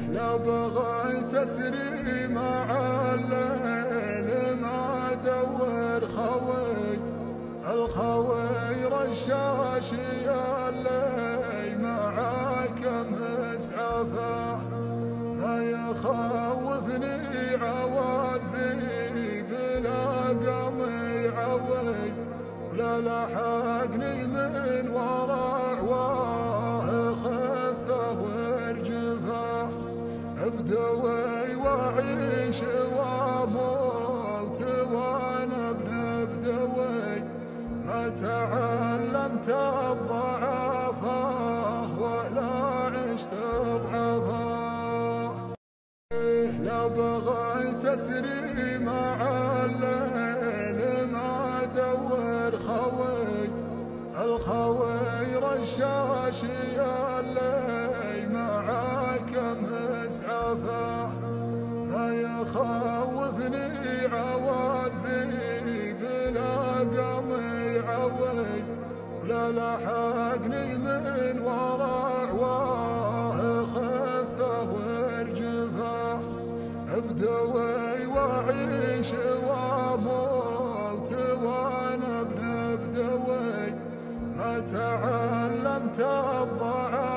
لو بغيت اسري مع الليل ما ادور خوي الخوي رشاشي اللي معاك مسعفه ما يخوفني عوادي بلا قمي عوي ولا لحقني من ورا عواه خفه وارجفه بدوي واعيش واموت وانا ابن بدوي ما تعلمت الضعفاء ولا عشت ضعفاء لو بغيت اسري مع الليل ما ادور خوي الخوي رشاشي اللي معاك مسعفه ما يخوفني عوادي بلا قمي عوي ولا لحقني من ورا عواه خفه وارجفه بدوي واعيش واموت وانا ابن بدوي ما تعلمت الضعف